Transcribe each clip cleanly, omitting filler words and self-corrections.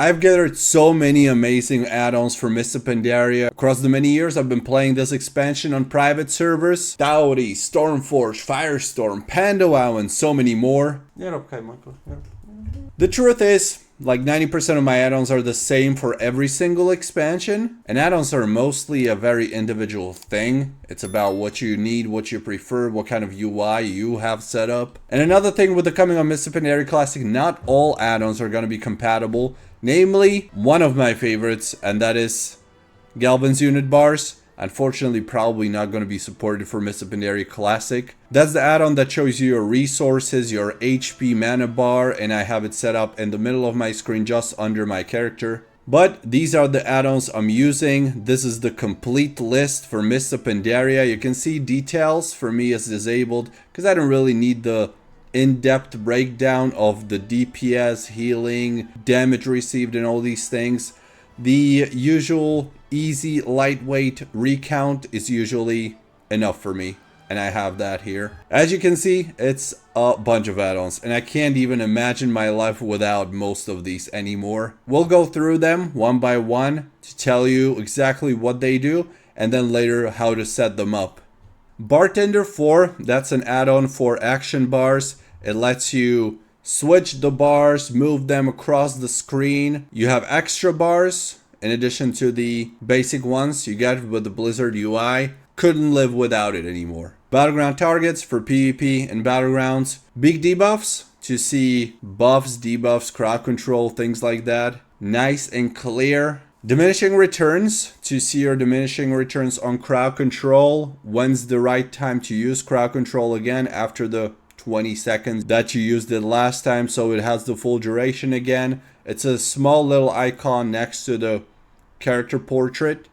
I've gathered so many amazing add-ons for Mists of Pandaria. Across the many years I've been playing this expansion on private servers. Dowdy, Stormforge, Firestorm, PandaRia, and so many more. Yeah, okay, Michael. Yeah. The truth is, like 90% of my add-ons are the same for every single expansion. And add-ons are mostly a very individual thing. It's about what you need, what you prefer, what kind of UI you have set up. And another thing with the coming on Mists of Pandaria Classic, not all add-ons are going to be compatible. Namely, one of my favorites, and that is Galvan's unit bars. Unfortunately, probably not going to be supported for Mists of Pandaria Classic. That's the add-on that shows you your resources, your HP mana bar, and I have it set up in the middle of my screen just under my character. But these are the add-ons I'm using. This is the complete list for Mists of Pandaria. You can see details for me is disabled because I don't really need the in-depth breakdown of the DPS, healing, damage received, and all these things. The usual easy lightweight recount is usually enough for me, and I have that here. As you can see, it's a bunch of add-ons, and I can't even imagine my life without most of these anymore. We'll go through them one by one to tell you exactly what they do, and then later how to set them up. Bartender 4, that's an add-on for action bars. It lets you switch the bars, move them across the screen. You have extra bars in addition to the basic ones you get with the Blizzard UI. Couldn't live without it anymore. Battleground targets for PvP and Battlegrounds. Big debuffs to see buffs, debuffs, crowd control, things like that. Nice and clear. Diminishing returns to see your diminishing returns on crowd control. When's the right time to use crowd control again after the 20 seconds that you used it last time, so it has the full duration again. It's a small little icon next to the character portrait.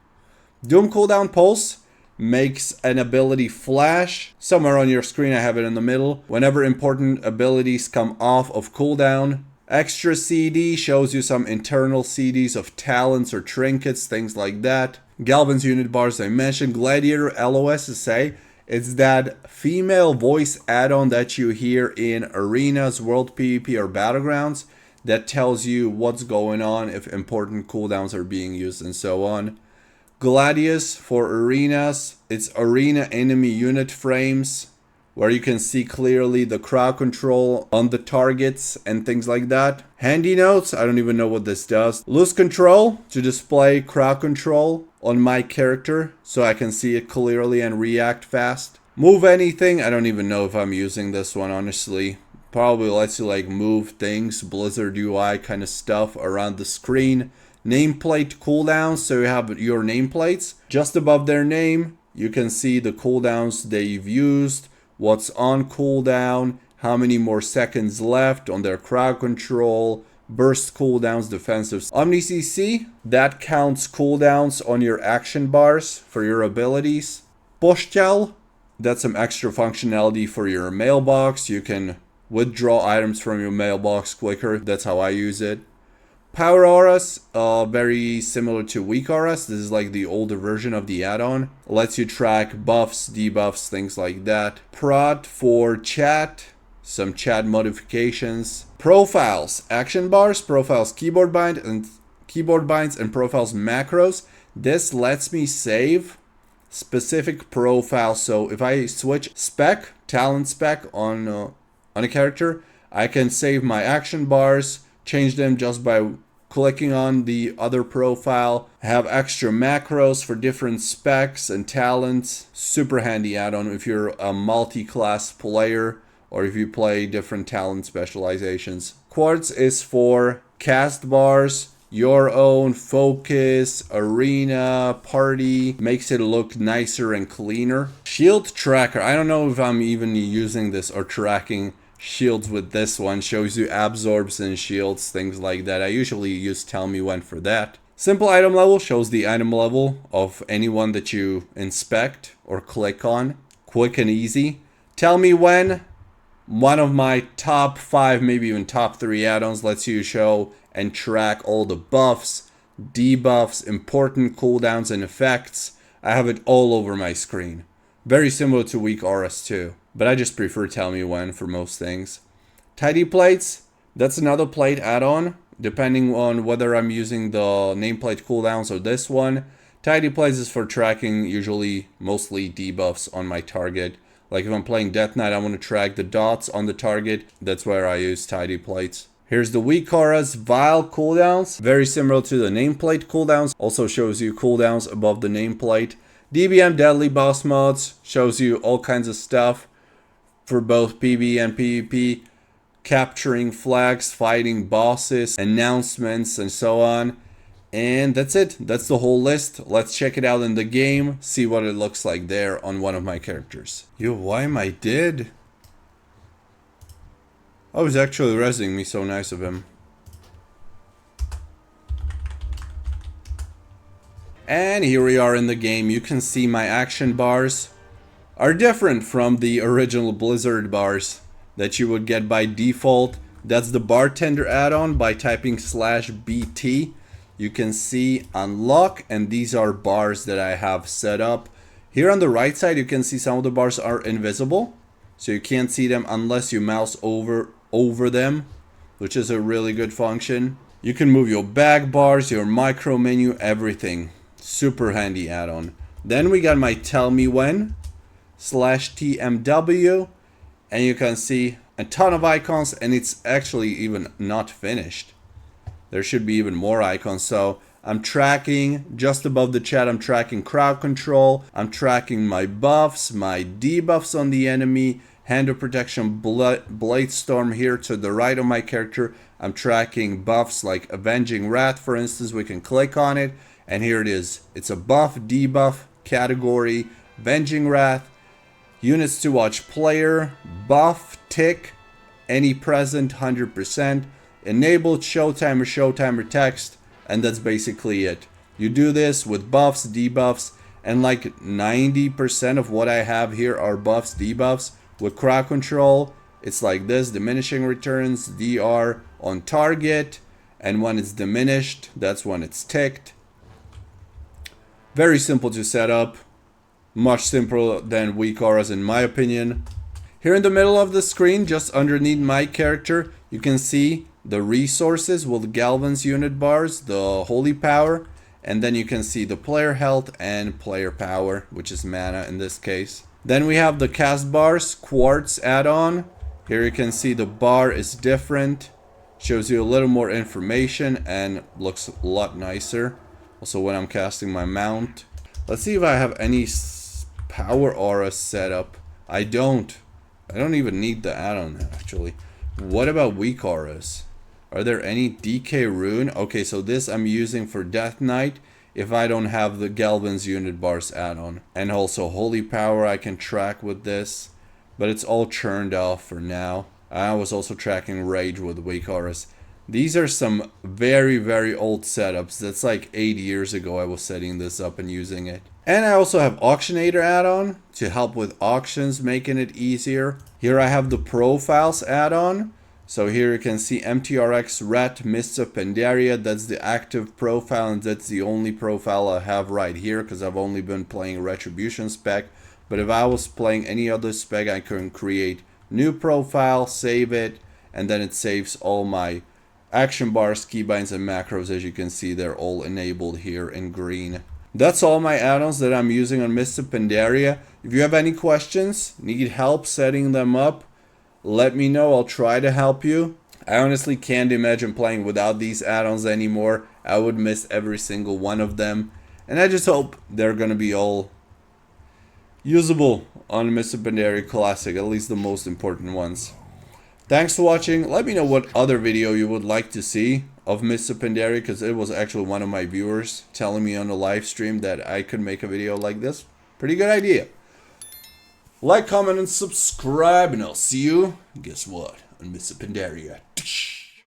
Doom cooldown pulse makes an ability flash. Somewhere on your screen I have it in the middle. Whenever important abilities come off of cooldown. Extra CD shows you some internal CDs of talents or trinkets, things like that. Galvan's unit bars I mentioned. Gladiator LOSSA. It's that female voice add-on that you hear in arenas, world PvP, or battlegrounds that tells you what's going on, if important cooldowns are being used, and so on. Gladius for arenas. It's arena enemy unit frames where you can see clearly the crowd control on the targets and things like that. Handy notes, I don't even know what this does. Lose control to display crowd control on my character so I can see it clearly and react fast. Move anything, I don't even know if I'm using this one honestly. Probably lets you like move things, Blizzard UI kind of stuff around the screen. Nameplate cooldowns, so you have your nameplates. Just above their name, you can see the cooldowns they've used, what's on cooldown, how many more seconds left on their crowd control, burst cooldowns, defensives. Omni CC, that counts cooldowns on your action bars for your abilities. Poshtel, that's some extra functionality for your mailbox. You can withdraw items from your mailbox quicker. That's how I use it. Power auras, very similar to weak auras. This is like the older version of the add-on. Lets you track buffs, debuffs, things like that. Prod for chat, some chat modifications. Profiles, action bars, profiles keyboard binds, and profiles macros. This lets me save specific profiles. So if I switch spec, talent spec on a character, I can save my action bars, change them just by clicking on the other profile. Have extra macros for different specs and talents. Super handy add-on if you're a multi-class player or if you play different talent specializations. Quartz is for cast bars, your own, focus, arena, party. Makes it look nicer and cleaner. Shield tracker, I don't know if I'm even using this or tracking shields with this one. Shows you absorbs and shields, things like that. I usually use tell me when for that. Simple item level shows the item level of anyone that you inspect or click on. Quick and easy. Tell me when, one of my top 5, maybe even top 3 add-ons, lets you show and track all the buffs, debuffs, important cooldowns and effects. I have it all over my screen. Very similar to weak auras too, but I just prefer tell me when for most things. Tidy plates, that's another plate add-on. depending on whether I'm using the nameplate cooldowns or this one. Tidy plates is for tracking usually mostly debuffs on my target. Like if I'm playing Death Knight, I want to track the dots on the target. That's where I use tidy plates. Here's the weak auras Vile cooldowns. Very similar to the nameplate cooldowns. Also shows you cooldowns above the nameplate. DBM Deadly Boss Mods shows you all kinds of stuff for both PvE and PvP. Capturing flags, fighting bosses, announcements, and so on. And that's it. That's the whole list. Let's check it out in the game. See what it looks like there on one of my characters. Yo, why am I dead? Oh, he's actually resing me. So nice of him. And here we are in the game. You can see my action bars are different from the original Blizzard bars that you would get by default. That's the bartender add-on. By typing /BT, you can see unlock, and these are bars that I have set up. Here on the right side, you can see some of the bars are invisible, so you can't see them unless you mouse over them, which is a really good function. You can move your back bars, your micro menu, everything. Super handy add-on. Then we got my tell me when /TMW, and you can see a ton of icons, and it's actually even not finished. There should be even more icons. So I'm tracking just above the chat. I'm tracking crowd control. I'm tracking my buffs, my debuffs on the enemy, hand of protection, blade storm here to the right of my character. I'm tracking buffs like avenging wrath, for instance. We can click on it, and here it is. It's a buff, debuff category, avenging wrath, units to watch player, buff, tick, any present, 100%. Enabled showtimer text, and that's basically it. You do this with buffs, debuffs, and like 90% of what I have here are buffs, debuffs. With crowd control, it's like this: diminishing returns, DR on target, and when it's diminished, that's when it's ticked. Very simple to set up, much simpler than weak auras in my opinion. Here in the middle of the screen, just underneath my character, you can see the resources with Galvan's unit bars, the holy power, and then you can see the player health and player power, which is mana in this case. Then we have the cast bars, quartz add-on. Here you can see the bar is different, shows you a little more information and looks a lot nicer. Also when I'm casting my mount. Let's see if I have any power aura set up. I don't even need the add-on actually. What about weak auras? Are there any DK rune? Okay, so this I'm using for Death Knight if I don't have the Galvan's unit bars add-on. And also holy power I can track with this, but it's all churned off for now. I was also tracking rage with weak auras. These are some very, very old setups. That's like 8 years ago I was setting this up and using it. And I also have Auctionator add-on to help with auctions, making it easier. Here I have the Profiles add-on. So here you can see MTRX Rat MISTS of Pandaria. That's the active profile, and that's the only profile I have right here because I've only been playing Retribution spec. But if I was playing any other spec, I can create new profile, save it, and then it saves all my action bars, keybinds, and macros. As you can see, they're all enabled here in green. That's all my add-ons that I'm using on MISTS of Pandaria. If you have any questions, need help setting them up, let me know. I'll try to help you. I honestly can't imagine playing without these add-ons anymore. I would miss every single one of them. And I just hope they're going to be all usable on MISTS of Pandaria Classic, at least the most important ones. Thanks for watching. Let me know what other video you would like to see of MISTS of Pandaria, because it was actually one of my viewers telling me on the live stream that I could make a video like this. Pretty good idea. Like, comment, and subscribe, and I'll see you, guess what, on MISTS of Pandaria.